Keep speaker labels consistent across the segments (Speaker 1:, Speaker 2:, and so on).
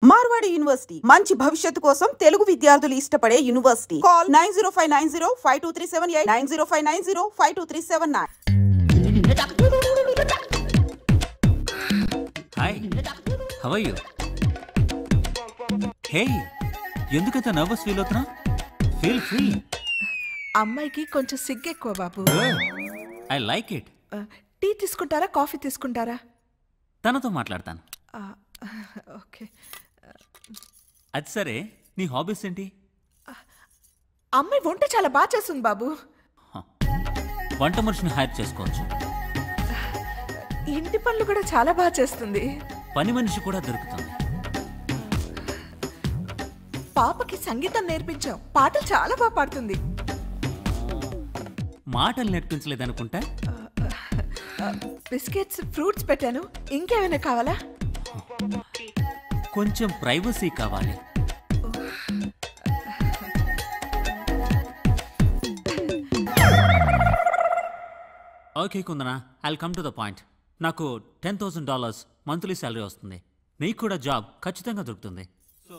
Speaker 1: Marwadi university మంచి భవిష్యత్తు కోసం తెలుగు విద్యార్థులు ఇష్టపడే university. Call 9059052378 9059052379.
Speaker 2: Hi, how are you? Hey, ఎందుకంత నర్వస్ ఫీల్ అవుతున్నా? Feel free.
Speaker 3: అమ్మాయికి కొంచెం సిగ్గు ఎక్కువ బాబు.
Speaker 2: I like it.
Speaker 3: టీ తీసుకుంటారా, కాఫీ తీసుకుంటారా?
Speaker 2: తనతో మాట్లాడతాను.
Speaker 3: ఓకే.
Speaker 2: అది సరే, నీ హాబీస్ ఏంటి?
Speaker 3: అమ్మాయి వంట చాలా బాగా చేస్తుంది బాబు.
Speaker 2: వంట మనిషిని హైర్ చేసుకోవచ్చు.
Speaker 3: ఇంటి పనులు కూడా చాలా బాగా చేస్తుంది.
Speaker 2: పని మనిషి కూడా దొరుకుతుంది.
Speaker 3: పాపకి సంగీతం నేర్పించాం, పాటలు చాలా బాగా పాడుతుంది.
Speaker 2: మాటలు నేర్పించలేదనుకుంటా.
Speaker 3: బిస్కెట్స్, ఫ్రూట్స్ పెట్టాను. ఇంకేమైనా కావాలా?
Speaker 2: కొంచెం ప్రైవసీ కావాలి. Okay Kundana, I'll come to the point. నాకు $10,000 మంత్లీ శాలరీ వస్తుంది. నీకు కూడా జాబ్ ఖచ్చితంగా దొరుకుతుంది. సో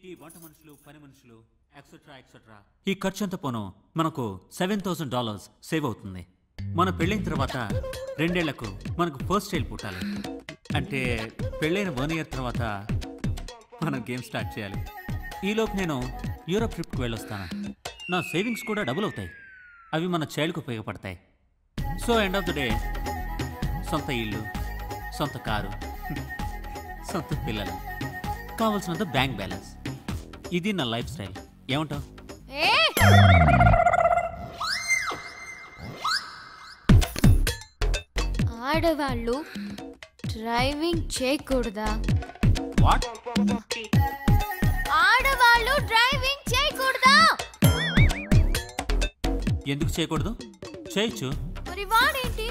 Speaker 2: ఈ వంట మనుషులు, పని మనుషులు ఎక్సెట్రా ఎక్సెట్రా ఈ ఖర్చు అంతా పోను మనకు $7,000 సేవ్ అవుతుంది. మన పెళ్ళైన తర్వాత 2 ఏళ్లకు మనకు ఫస్ట్ చైల్డ్ పుట్టాలి. అంటే పెళ్ళైన 1 year తర్వాత మనం గేమ్ స్టార్ట్ చేయాలి. ఈలోపు నేను యూరోప్ ట్రిప్కి వెళ్ళొస్తాను. నా సేవింగ్స్ కూడా డబుల్ అవుతాయి. అవి మన చైల్డ్కి ఉపయోగపడతాయి. So end of the day సొంత ఇల్లు, సొంత కారు, సొంత పిల్లలు, కావాల్సినంత బ్యాంక్ బ్యాలెన్స్. ఇది నా లైఫ్ స్టైల్. ఏమంటావు?
Speaker 4: ఆడవాళ్ళు డ్రైవింగ్ చేయకూడదా?
Speaker 2: వాట్?
Speaker 4: ఆడవాళ్ళు డ్రైవింగ్ చేయకూడదా?
Speaker 2: ఎందుకు చేయకూడదు? చేయొచ్చు.
Speaker 4: మరి వాడేంటి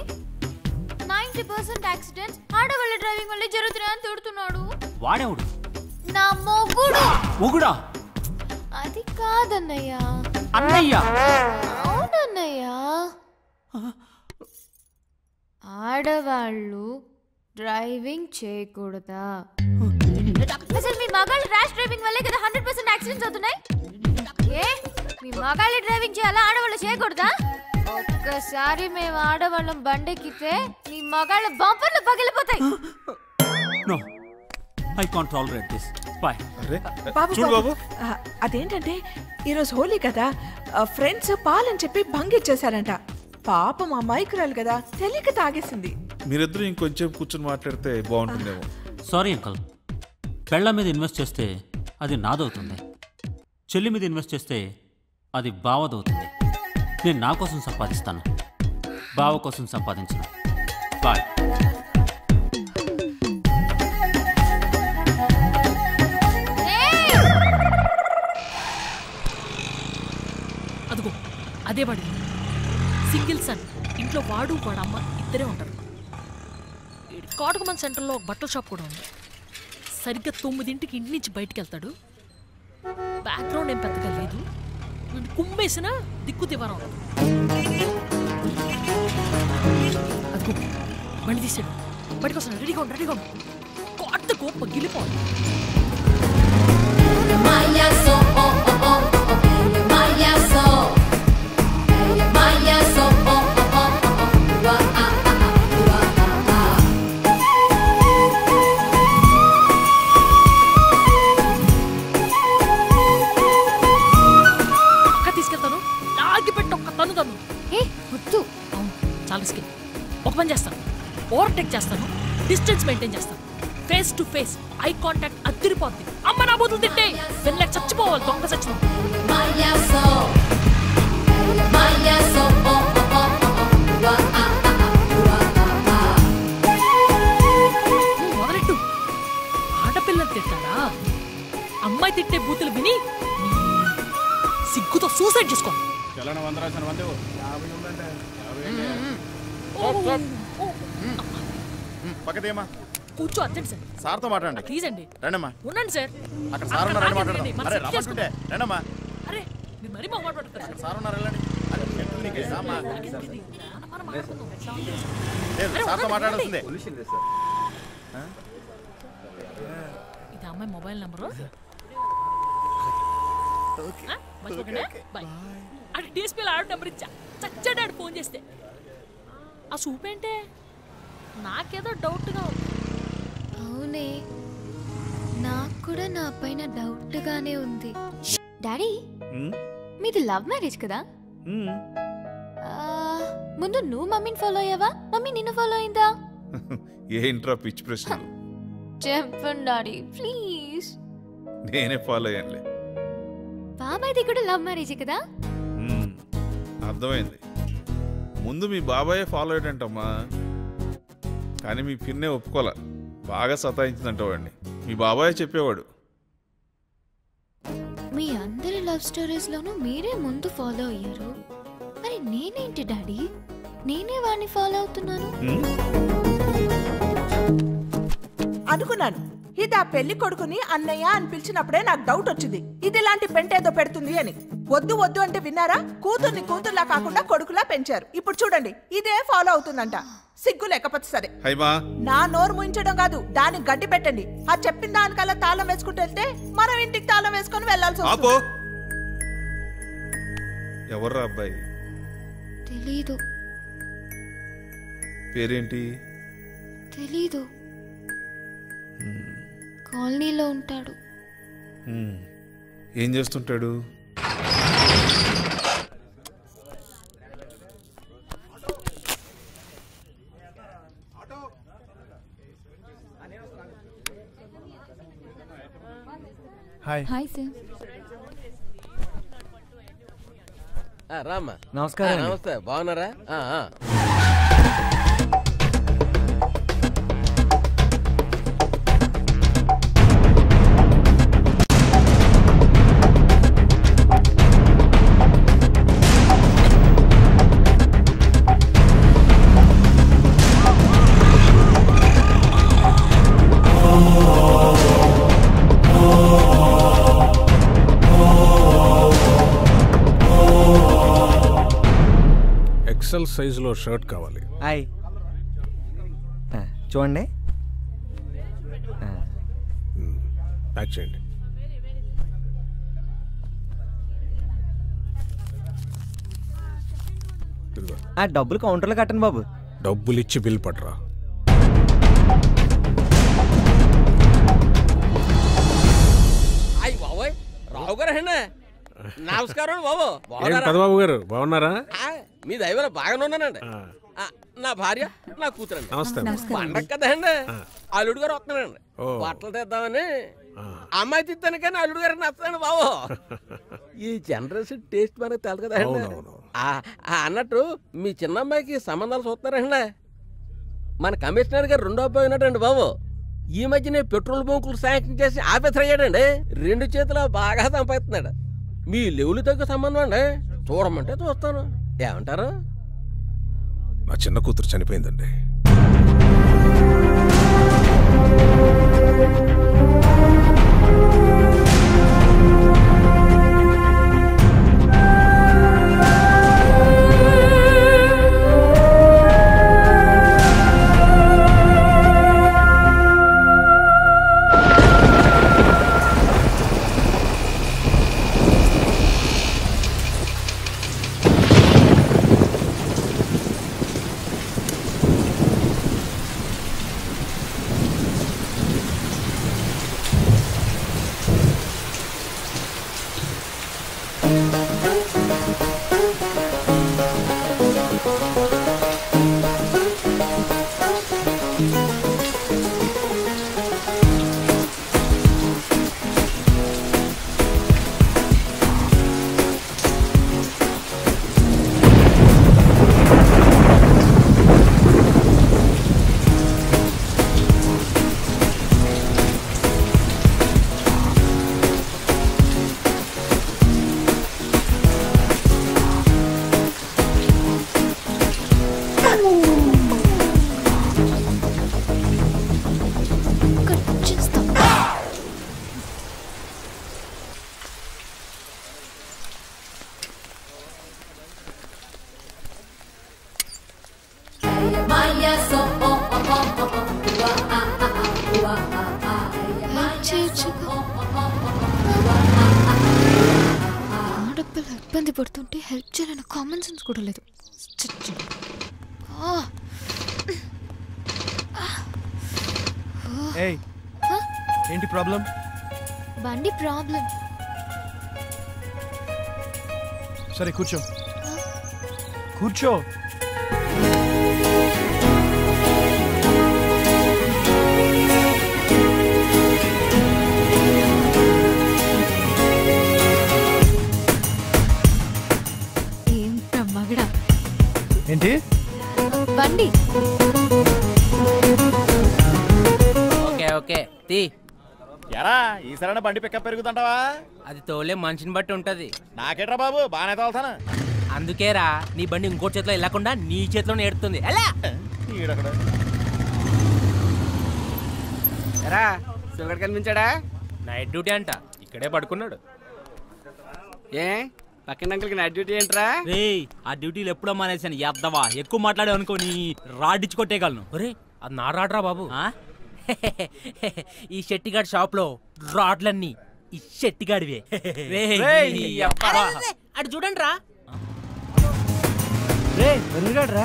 Speaker 4: 90% యాక్సిడెంట్స్ ఆడవాళ్ళ డ్రైవింగ్ వల్లే జరుగుతున్నాయని తిడుతున్నాడు.
Speaker 2: వాడేవుడు?
Speaker 4: నా మొగుడు.
Speaker 2: మొగుడా?
Speaker 4: అది కాదన్నయ్య.
Speaker 2: అన్నయ్య?
Speaker 4: అవునన్నయ్య. ఆడవాళ్ళు డ్రైవింగ్ చేయకూడదా? అసలు మీ మగాళ్ళు ర్యాష్ డ్రైవింగ్ వల్లే కదా 100% యాక్సిడెంట్స్ అవుతున్నాయి. ఏ మీ మగాళ్ళు డ్రైవింగ్ చేయాలా, ఆడవాళ్ళు చేయకూడదా? ఒక్కసారి మేము ఆడవాళ్ళం బండెక్కితే మీ మగాళ్ళ బంపర్లు పగిలిపోతాయి.
Speaker 2: No, I can't tolerate this. Bye.
Speaker 3: బాబు బాబు, అదేంటంటే ఈరోజు హోలీ కదా, ఫ్రెండ్స్ పాలని చెప్పి భంగిచ్చేశారంట. పాపం అమాయకురాలు కదా, తెలియక తాగేసింది.
Speaker 5: మీరిద్దరు ఇంకొంచెం కూర్చొని మాట్లాడితే బాగుంటుందేమో.
Speaker 2: Sorry uncle. పెళ్ళ మీద ఇన్వెస్ట్ చేస్తే అది నాదవుతుంది. చెల్లి మీద ఇన్వెస్ట్ చేస్తే అది బావదవుతుంది. నేను నా కోసం సంపాదిస్తాను, బావ కోసం సంపాదించను. బాయ్.
Speaker 6: అదిగో అదే వాడు, సింగిల్ సన్. ఇంట్లో వాడు వాడమ్మ ఇద్దరే ఉంటారు. కాటకమన్ సెంటర్లో ఒక బట్టల షాప్ కూడా ఉంది. సరిగ్గా 9ంటికి ఇంటి నుంచి బయటికి వెళ్తాడు. బ్యాక్గ్రౌండ్ ఏం పెద్దగా లేదు, కుమ్మేసిన దిక్కు దివారం. అదిగో బండి తీసాడు, బయటకు వస్తాడు. రెడీగా ఉండు, రెడీగా ఉండు. కొత్త గొప్ప గిలిపోవాలి. ఒక పని చేస్తాను, ఓవర్టేక్ చేస్తాను, డిస్టెన్స్ మెయింటైన్ చేస్తాను. Face to face eye contact అదిరిపోద్ది. అమ్మ నా బూతులు తింటే వెళ్ళలేక చచ్చిపోవాలి, దొంగ చచ్చిన. మొదలెట్టు. ఆడపిల్లలు తిట్టారా? అమ్మాయి తిట్టే బూతులు విని సిగ్గుతో సూసైడ్ చేసుకో. కూర్చో, అర్జెంట్ సార్.
Speaker 5: సార్తో మాట్లాడండి.
Speaker 6: ప్లీజ్ అండి.
Speaker 5: రండమ్మా.
Speaker 6: ఉండండి సార్.
Speaker 5: అక్కడ సార్ ఉన్నారు, మాట్లాడండి. అరే రమ్మంటుంటే రండమ్మా.
Speaker 6: అరే మీరు మరీ మొహమాట పడతారు.
Speaker 5: సార్ ఉన్నారు, వెళ్ళండి. సార్తో మాట్లాడాల్సిందే.
Speaker 6: ఇది అమ్మాయి మొబైల్ నంబరు మర్చిపోకండి బాయ్. అటు డిఎస్పీలో ఆడు నెంబర్ ఇచ్చా చచ్చాడు ఫోన్ చేస్తే. ఆ సూప్ ఏంటే నాకేదో డౌట్గా ఉంది.
Speaker 4: అవునే, నాకు కూడా నా పైన డౌట్ గానే ఉంది. డాడీ, మీది లవ్ మ్యారేజ్ కదా? ముందు నువ్వు మమ్మీని ఫాలో అయ్యావా, మమ్మీ నిన్ను ఫాలో అయిందా?
Speaker 5: ఏంట్రా పిచ్చి ప్రశ్న?
Speaker 4: చెప్పండి డాడీ ప్లీజ్.
Speaker 5: నేనే ఫాలో అయ్యానులే.
Speaker 4: బాబాయ్ది కూడా లవ్ మ్యారేజ్ కదా?
Speaker 5: అర్థమైంది. ముందు మీ బాబాయే ఫాలో అయ్యాడంటమ్మా, కానీ మీ పిన్నే ఒప్పుకోలే. బాగా సతాయించిందంట వాడిని. మీ బాబాయే చెప్పేవాడు.
Speaker 4: మీ అందరి లవ్ స్టోరీస్ లోనూ మీరే ముందు ఫాలో అయ్యారు, మరి నేనేంటి డాడీ, నేనే వాడిని ఫాలో అవుతున్నాను.
Speaker 3: అనుకున్నాను ఇది ఆ పెళ్లి కొడుకుని అన్నయ్య అని పిలిచినప్పుడే నాకు డౌట్ వచ్చింది, ఇది ఇలాంటి పెంటేదో పెడుతుంది అని. వద్దు వద్దు అంటే విన్నారా? కూతుర్ని కూతుర్లా కాకుండా కొడుకులా పెంచారు. ఇప్పుడు చూడండి ఇదే ఫాలో అవుతుందంట. సిగ్గు లేకపోతే సరే. నా నోరు ముయించడం కాదు, దానికి గడ్డి పెట్టండి. ఆ చెప్పిన దానికల్లా తాళం వేసుకుంటూ వెళ్తే మనం ఇంటికి తాళం వేసుకొని వెళ్లాల్సి వస్తుంది.
Speaker 5: ఎవర్రా అబ్బాయి?
Speaker 4: తెలీదు.
Speaker 5: పేరేంటి?
Speaker 4: తెలీదు. కాలనీలో ఉంటాడు.
Speaker 5: ఏం చేస్తుంటాడు?
Speaker 4: Hi sir.
Speaker 7: రామ్మా.
Speaker 8: నమస్కారం.
Speaker 7: నమస్తే, బాగున్నారా?
Speaker 9: ఎక్సెల్ సైజులో షర్ట్ కావాలి.
Speaker 8: చూడండి,
Speaker 9: ప్యాక్ చేయండి.
Speaker 8: డబ్బులు కౌంటర్లో కట్టండి బాబు.
Speaker 9: డబ్బులు ఇచ్చి బిల్ పట్టరా.
Speaker 7: అయ్యి బాబోయ్, రావు గారు అండి. నమస్కారం బాబు.
Speaker 9: పెదబాబు గారు బాగున్నారా?
Speaker 7: మీ దైవలో బాగానే ఉన్నానండి. నా భార్య, నా కూతురండి.
Speaker 9: నమస్తే.
Speaker 7: పండగ కదండి, అల్లుడు గారు వస్తున్నానండి. బట్టలు తెద్దామని. అమ్మాయి తిద్దాను కానీ అల్లుడు గారు నచ్చదండి బాబు. ఈ జనరేషన్ టేస్ట్ మనకు తెలదు కదండి. అన్నట్టు మీ చిన్న అమ్మాయికి సంబంధాలు చూస్తున్నారండి. మన కమిషనర్ గారు రెండో అబ్బాయి ఉన్నాడండి బాబు. ఈ మధ్యనే పెట్రోల్ బంకులు శాంక్షన్ చేసి ఆఫీసర్ అయ్యాడండి. 2 చేతులు బాగా సంపాదిస్తున్నాడు. మీ లెవెల్ తగ్గ సంబంధం అండి. చూడమంటే చూస్తాను, ఏమంటారు?
Speaker 9: నా చిన్న కూతురు చనిపోయిందండి.
Speaker 4: ఆడపిల్ల ఇబ్బంది పడుతుంటే హెల్ప్ చేయాలని కామన్ సెన్స్ కూడా లేదు.
Speaker 10: ఏంటి ప్రాబ్లం?
Speaker 4: బండి ప్రాబ్లం.
Speaker 10: సరే కూర్చో. కూర్చో. ఏంటి
Speaker 4: బండి?
Speaker 7: ఓకే ఓకే తీ.
Speaker 11: ఎరా ఈసారైనా బండి పికప్ పెరుగుతుంటావా?
Speaker 7: అది తోలే మనిషిని బట్టి ఉంటది.
Speaker 11: నాకేట్రా బాబు, బాగానే తోలుతాను.
Speaker 7: అందుకేరా నీ బండి ఇంకో చేతిలో వెళ్ళకుండా నీ చేతిలోనే ఎడుతుంది. ఎలా ఎరా సుగర్ కనిపించాడా? నైట్ డ్యూటీ అంట, ఇక్కడే పడుకున్నాడు. ఏ పక్కన అంకుల్కి నైట్ డ్యూటీ ఏంట్రా? రే ఆ డ్యూటీలు ఎప్పుడో మానేసాను. ఎద్దవా ఎక్కువ మాట్లాడే అనుకో నీ రాడ్డిచ్చి కొట్టేయగలను. ఒరే అది నా రాడ్రా బాబు. ఈ షెట్టిగాడి షాప్ లో రాడ్లన్నీ ఈ షెట్టిగాడివే. అటు చూడండి రా.
Speaker 10: రా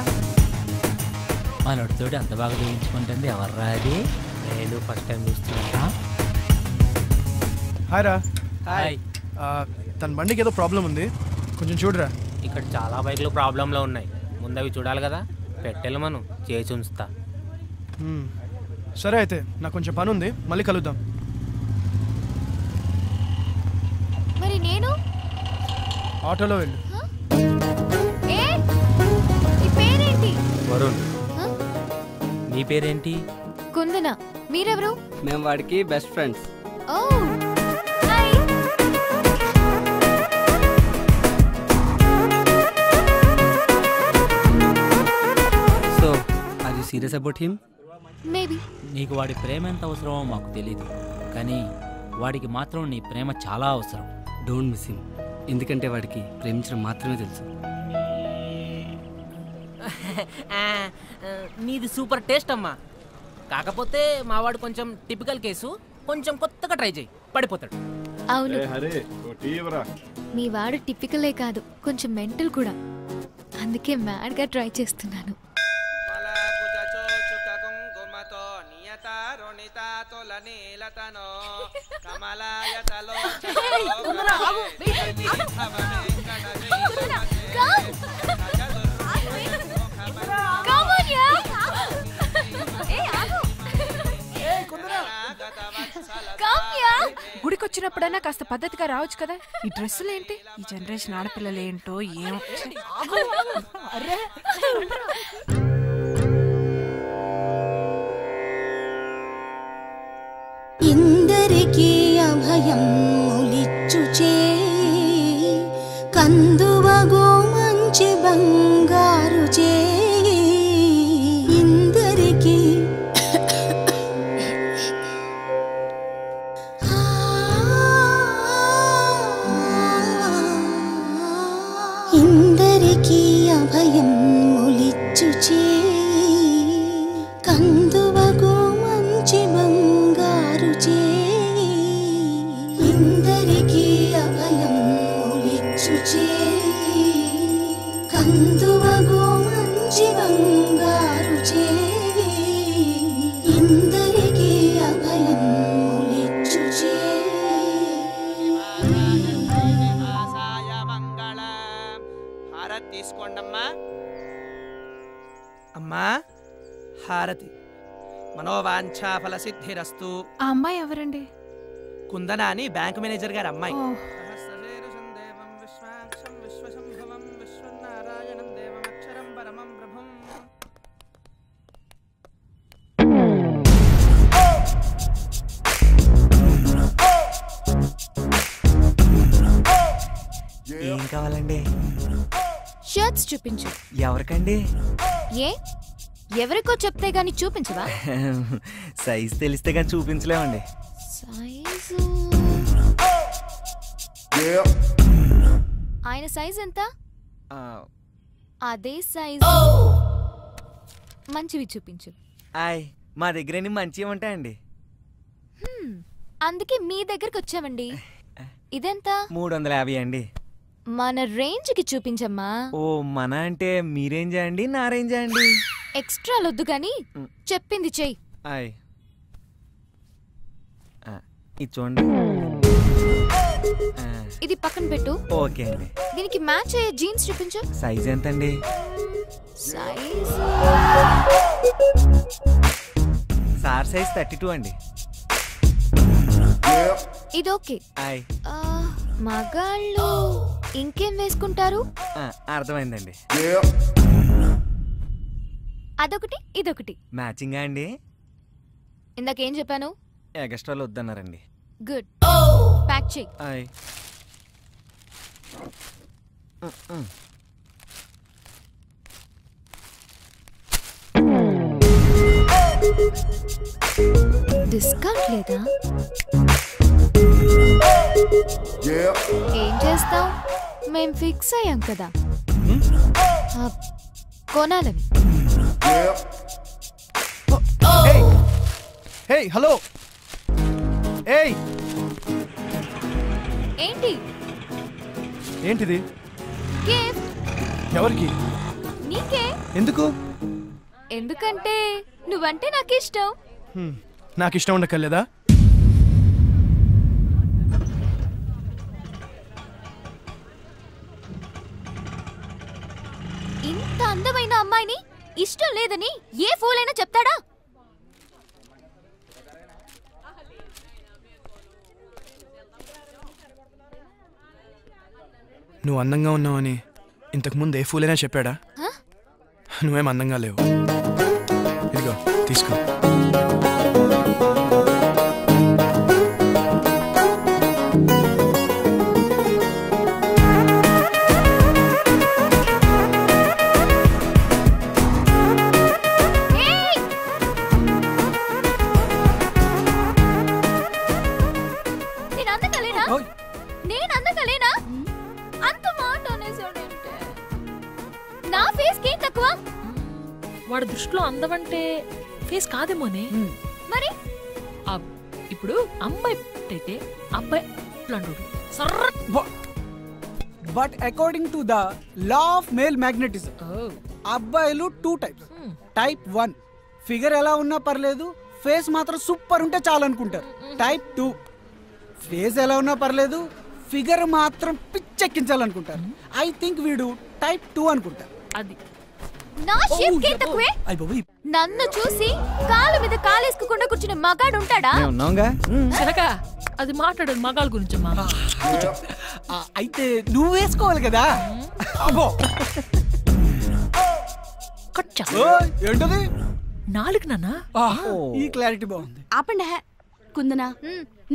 Speaker 7: మనోడితోటి అంత బాగా చూపించుకుంటుంది ఎవర్రా అది? నేను ఫస్ట్ టైం చూస్తున్నా.
Speaker 10: హాయ్ రా.
Speaker 7: హాయ్.
Speaker 10: తన బండికి ఏదో ప్రాబ్లం ఉంది, కొంచెం చూడరా.
Speaker 7: ఇక్కడ చాలా బైక్లు ప్రాబ్లంలో ఉన్నాయి, ముందు అవి చూడాలి కదా. పెట్టెలు మనం చేసి ఉంచుతా.
Speaker 10: సరే అయితే నాకు కొంచెం పని ఉంది, మళ్ళీ కలుద్దాం.
Speaker 4: మరి నేను
Speaker 10: ఆటోలో వెళ్ళు.
Speaker 4: నీ పేరేంటి?
Speaker 7: వరుణ్. నీ పేరేంటి?
Speaker 4: కుందన. మీరెవరు?
Speaker 12: మేము వాడికి best friends.
Speaker 4: Oh hi.
Speaker 12: So are you serious about him?
Speaker 4: Maybe.
Speaker 7: నీకు వాడి ప్రేమ ఎంత అవసరమో మాకు తెలియదు, కానీ వాడికి మాత్రం నీ ప్రేమ చాలా అవసరం.
Speaker 12: డోంట్ మిస్ హిమ్, ఎందుకంటే వాడికి ప్రేమించడం మాత్రమే తెలుసు. నీది సూపర్ టేస్ట్ అమ్మా. కాకపోతే మావాడు కొంచెం టిపికల్ కేసు, కొంచెం కొత్తగా ట్రై చేయి, పడిపోతాడు.
Speaker 4: అవును, మీ వాడు టిపికలే కాదు, కొంచెం మెంటల్ కూడా. అందుకే మ్యాడ్ గా ట్రై చేస్తున్నాను.
Speaker 3: గుడికొచ్చినప్పుడైనా కాస్త పద్ధతిగా రావచ్చు కదా. ఈ డ్రెస్సులు ఏంటి? ఈ జనరేషన్ ఆడపిల్లలు ఏంటో ఏం.
Speaker 13: ఇందరికీ అభయం ములిచ్చుచే కందువగో మంచి బంగారు చే ఇందరికీ ఇందరికీ అభయం ములిచ్చుచే కందువగో మంచి బంగారు చే ఇందరికీ అభయం ములిచ్చుచే కందువగో మంచి బంగారు చే ఇందరికీ అభయం ములిచ్చుచే.
Speaker 14: తీసుకోండమ్మా. అమ్మా హారతి. మనోవాంఛా ఫల సిద్ధిరస్తు.
Speaker 3: ఆ అమ్మాయి ఎవరండి?
Speaker 14: కుందన అని బ్యాంక్ మేనేజర్ గారి అమ్మాయి.
Speaker 8: ఏం కావాలండి?
Speaker 4: షర్ట్స్ చూపించు.
Speaker 8: ఎవరికండి?
Speaker 4: ఏ ఎవరికో చెప్తే గాని చూపించవా?
Speaker 8: సైజ్ తెలిస్తే గాని చూపించలేమండి.
Speaker 4: సైజు ఆయన సైజ్ ఎంత? అదే సైజ్ మంచివి చూపించు.
Speaker 8: మా దగ్గర మంచివి ఉంటాయండి.
Speaker 4: అందుకే మీ దగ్గరికి వచ్చామండి. ఇదెంత?
Speaker 8: 350 అండి.
Speaker 4: మన రేంజ్ కి చూపించమ్మా.
Speaker 8: ఓ మన అంటే మీ రేంజా అండి నా రేంజా అండి?
Speaker 4: ఎక్స్ట్రా లొద్దు గాని చెప్పింది చెయ్యి.
Speaker 8: ఆయ్ ఇది చూడండి.
Speaker 4: ఇది పక్కన పెట్టు.
Speaker 8: ఓకే అండి.
Speaker 4: దీనికి మ్యాచ్ అయ్యే జీన్స్ చూపించు.
Speaker 8: సైజ్ ఎంత అండి?
Speaker 4: సైజ్
Speaker 8: సార్ సైజ్ 32 అండి.
Speaker 4: ఇది ఓకే. మగాళ్ళు ఇంకేం వేసుకుంటారు?
Speaker 8: అర్థమైందండి.
Speaker 4: అదొకటి ఇదొకటి
Speaker 8: మ్యాచింగా అండి?
Speaker 4: ఇందాకేం చెప్పాను?
Speaker 8: ఎక్స్ట్రాలు వద్దన్నారండి.
Speaker 4: గుడ్, ప్యాక్ చెయ్యి. డిస్కౌంట్ లేదా? ఏం చేస్తాం, మేం ఫిక్స్ అయ్యాం కదా కొనాలని.
Speaker 10: Hey hello. ఏయ్
Speaker 4: ఏంటి?
Speaker 10: ఏంటిది?
Speaker 4: గిఫ్ట్.
Speaker 10: ఎవరికి?
Speaker 4: నీకే.
Speaker 10: ఎందుకు?
Speaker 4: ఎందుకంటే నువ్వంటే నాకు ఇష్టం.
Speaker 10: నాకు ఇష్టం ఉండకలేదా?
Speaker 4: ఇంత అందమైన అమ్మాయిని ఇష్టం లేదని ఏ ఫూల్ అయినా చెప్తాడా?
Speaker 10: నువ్వు అందంగా ఉన్నావని ఇంతకుముందు ఏ ఫూలైనా చెప్పాడా? నువ్వేం అందంగా లేవు. ఇదిగో తీసుకో.
Speaker 4: నేను అందంగా లేనా? అంత మాట అనేసాడంటే నా ఫేస్ కి తక్కువ.
Speaker 6: వాడి దృష్టిలో అందమంటే ఫేస్ కాదేమోనే.
Speaker 4: మరి
Speaker 6: ఇప్పుడు అమ్మాయి అయితే అబ్బాయి
Speaker 15: but according to the law of male magnetism అబ్బాయిలు 2 టైప్స్. టైప్ 1 ఫిగర్ ఎలా ఉన్నా పర్లేదు, ఫేస్ మాత్రం సూపర్ ఉంటే చాలు అనుకుంటారు. టైప్ 2 ఫేస్ ఎలా ఉన్నా పర్లేదు, ఫిగర్ మాత్రం పిచ్చెక్కించాలనుకుంటారు. ఐ థింక్ వీడు టైప్ 2 అనుకుంటారు.
Speaker 6: అది
Speaker 4: నా షేప్ కే తక్కువే. నన్ను చూసి కాలు మీద కాలేసుకోకుండా కూర్చునే మగాడు ఉంటాడా?
Speaker 6: కనుక అది మాట్లాడదు మగాళ్ళ గురించమ్మా.
Speaker 15: అయితే నువ్వు వేసుకోవాలి కదా.
Speaker 6: కట్ చేస్తా.
Speaker 15: ఏంటది?
Speaker 6: నాలుగు నాన్న.
Speaker 15: ఈ క్లారిటీ బాగుంది.
Speaker 16: ఆపండి కుందనా,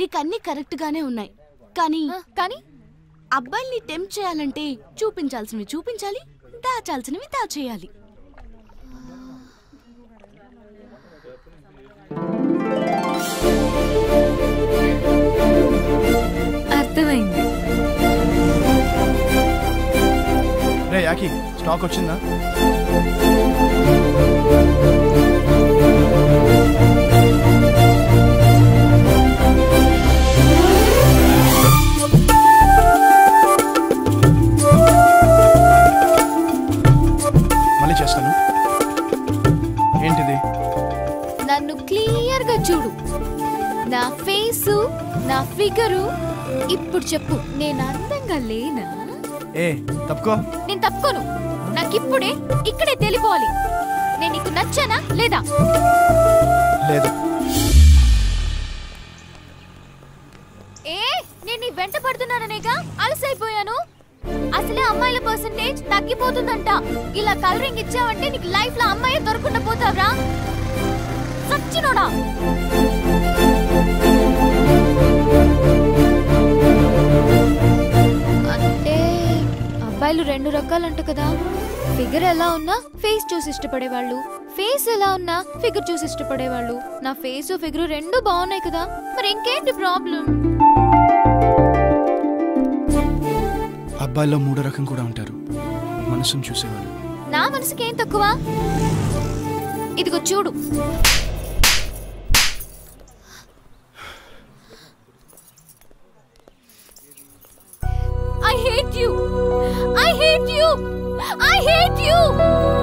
Speaker 16: నీకన్నీ కరెక్ట్ గానే ఉన్నాయి. కానీ అబ్బాయిల్ని టెంప్ట్ చేయాలంటే చూపించాల్సినవి చూపించాలి, దాచాల్సినవి దాచేయాలి.
Speaker 4: అర్థమైంది.
Speaker 10: రే యాకి, స్టాక్ వచ్చిందా? మళ్ళీ చేస్తాను. ఏంటిది?
Speaker 4: నన్ను క్లియర్ గా చూడు. నా ఫేసు, నా ఫిగరు. ఇప్పుడు చెప్పు, నేను అందంగా లేనా?
Speaker 10: తప్పుకో.
Speaker 4: నేను తప్పుకోను. నాకిప్పుడే ఇక్కడే తెలిపోవాలి. నేను నీకు నచ్చానా లేదా?
Speaker 10: లేదు.
Speaker 4: నేను నీ వెంట పడుతున్నాననేగా అలసైపోయాను. అసలే అమ్మాయిల పర్సంటేజ్ తగ్గిపోతుందంట. ఇలా కలరింగ్ ఇచ్చావంటే నీకు లైఫ్ లో అమ్మాయి దొరకకుండా పోతావురా సచ్చినోడా. అంటే అబ్బాయిలు 2 రకాలంట కదా. ఫిగర్ ఎలా ఉన్నా ఫేస్ చూసి ఇష్టపడేవాళ్ళు, ఫేస్ ఎలా ఉన్నా ఫిగర్ చూసి ఇష్టపడేవాళ్ళు. నా ఫేస్ ఫిగర్ 2 బాగున్నాయి కదా, మరి ఇంకేంటి ప్రాబ్లం?
Speaker 10: అబ్బాయిలో 3 రకం కూడా ఉంటారు, మనసును చూసేవాళ్ళు.
Speaker 4: నా మనసుకి ఏం తక్కువ? ఇదిగో చూడు. hate you. I hate you.